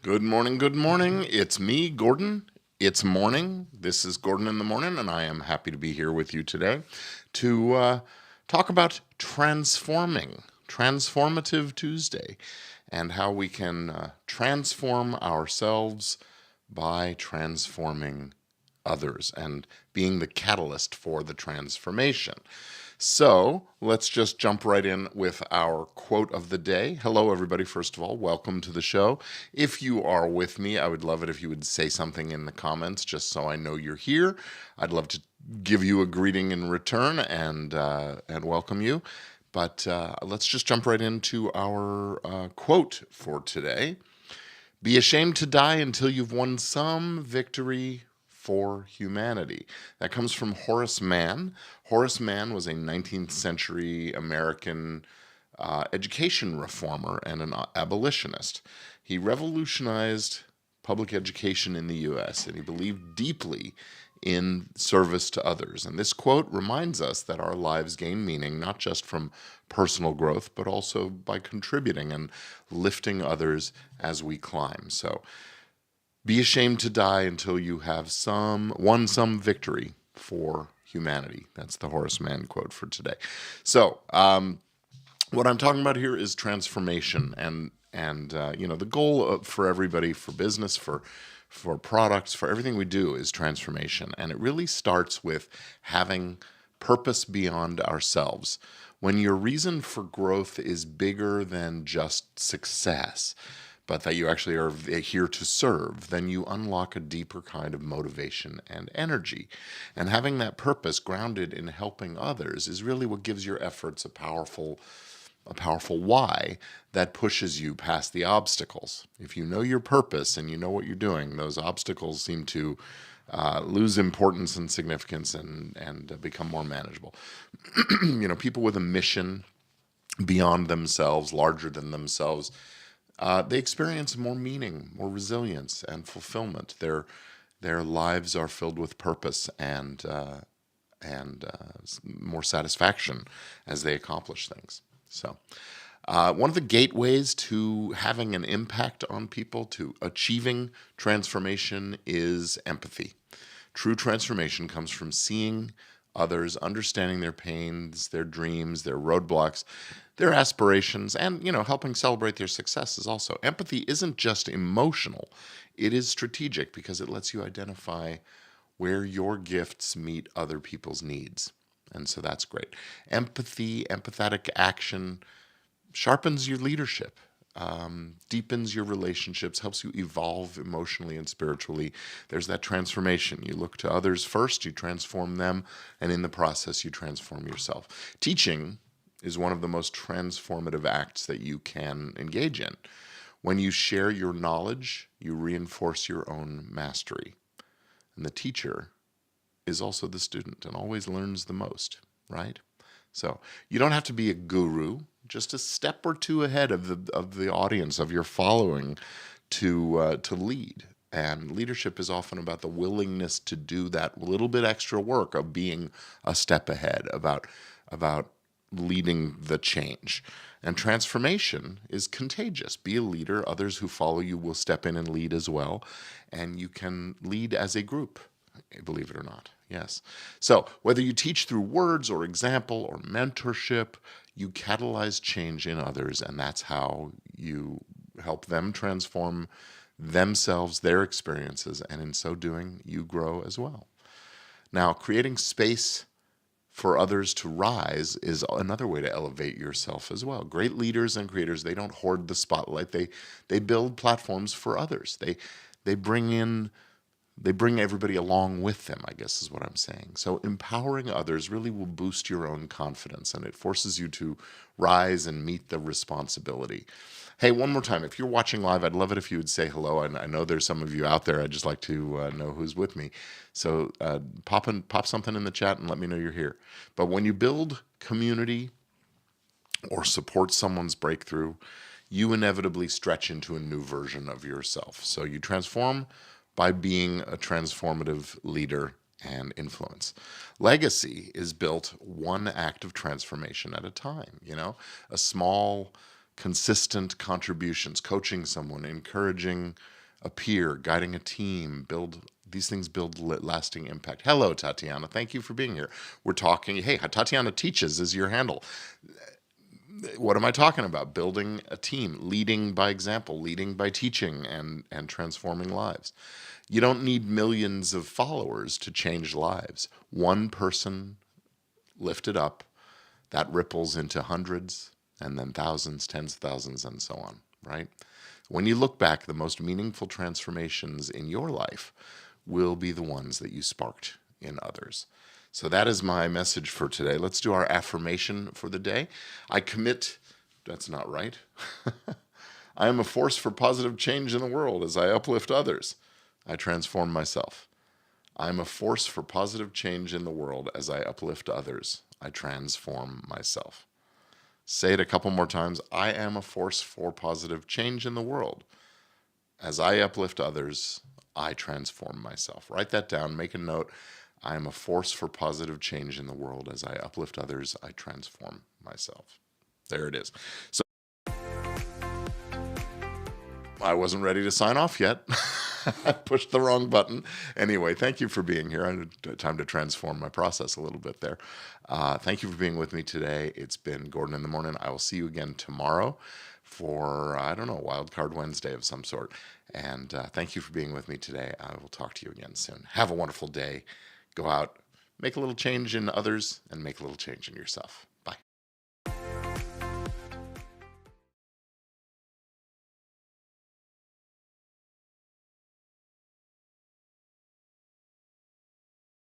Good morning, good morning. It's me, Gordon. It's morning. This is Gordon in the Morning, and I am happy to be here with you today to talk about Transformative Tuesday, and how we can transform ourselves by transforming others and being the catalyst for the transformation. So let's just jump right in with our quote of the day. Hello, everybody. First of all, welcome to the show. If you are with me, I would love it if you would say something in the comments just so I know you're here. I'd love to give you a greeting in return and welcome you. But let's just jump right into our quote for today. Be ashamed to die until you've won some victory for humanity. That comes from Horace Mann. Horace Mann was a 19th century American education reformer and an abolitionist. He revolutionized public education in the US, and he believed deeply in service to others. And this quote reminds us that our lives gain meaning not just from personal growth, but also by contributing and lifting others as we climb. So be ashamed to die until you have won some victory for humanity. That's the Horace Mann quote for today. So, what I'm talking about here is transformation, and the goal for everybody, for business, for products, for everything we do is transformation, and it really starts with having purpose beyond ourselves. When your reason for growth is bigger than just success, but that you actually are here to serve, then you unlock a deeper kind of motivation and energy. And having that purpose grounded in helping others is really what gives your efforts a powerful why that pushes you past the obstacles. If you know your purpose and you know what you're doing, those obstacles seem to lose importance and significance and become more manageable. People with a mission beyond themselves, larger than themselves, they experience more meaning, more resilience, and fulfillment. Their lives are filled with purpose and more satisfaction as they accomplish things. So, one of the gateways to having an impact on people, to achieving transformation, is empathy. True transformation comes from seeing others, understanding their pains, their dreams, their roadblocks, their aspirations, and helping celebrate their successes also. Empathy isn't just emotional, it is strategic because it lets you identify where your gifts meet other people's needs. And so that's great. Empathy, empathetic action sharpens your leadership, deepens your relationships, helps you evolve emotionally and spiritually. There's that transformation. You look to others first, you transform them, and in the process, you transform yourself. Teaching is one of the most transformative acts that you can engage in. When you share your knowledge, you reinforce your own mastery. And the teacher is also the student and always learns the most, right? So you don't have to be a guru, just a step or two ahead of the audience, of your following, to lead. And leadership is often about the willingness to do that little bit extra work of being a step ahead, about leading the change. And transformation is contagious. Be a leader. Others who follow you will step in and lead as well. And you can lead as a group, believe it or not. Yes. So whether you teach through words or example or mentorship, you catalyze change in others, and that's how you help them transform themselves, their experiences, and in so doing, you grow as well. Now, creating space for others to rise is another way to elevate yourself as well. Great leaders and creators, they don't hoard the spotlight. They build platforms for others. They bring everybody along with them, I guess is what I'm saying. So empowering others really will boost your own confidence, and it forces you to rise and meet the responsibility. Hey, one more time, if you're watching live, I'd love it if you would say hello. And I know there's some of you out there. I'd just like to know who's with me. So pop something in the chat and let me know you're here. But when you build community or support someone's breakthrough, you inevitably stretch into a new version of yourself. So you transform by being a transformative leader and influence. Legacy is built one act of transformation at a time. A small consistent contributions, coaching someone, encouraging a peer, guiding a team, these things build lasting impact. Hello, Tatiana. Thank you for being here. We're talking, hey, Tatiana Teaches is your handle. What am I talking about? Building a team, leading by example, leading by teaching and transforming lives. You don't need millions of followers to change lives. One person lifted up, that ripples into hundreds and then thousands, tens of thousands, and so on, right? When you look back, the most meaningful transformations in your life will be the ones that you sparked in others. So that is my message for today. Let's do our affirmation for the day. I commit, that's not right. I am a force for positive change in the world. As I uplift others, I transform myself. I am a force for positive change in the world. As I uplift others, I transform myself. Say it a couple more times. I am a force for positive change in the world. As I uplift others, I transform myself. Write that down. Make a note. I am a force for positive change in the world. As I uplift others, I transform myself. There it is. So I wasn't ready to sign off yet. I pushed the wrong button. Anyway, thank you for being here. I had time to transform my process a little bit there. Thank you for being with me today. It's been Gordon in the Morning. I will see you again tomorrow for, I don't know, Wild Card Wednesday of some sort. And thank you for being with me today. I will talk to you again soon. Have a wonderful day. Go out, make a little change in others, and make a little change in yourself.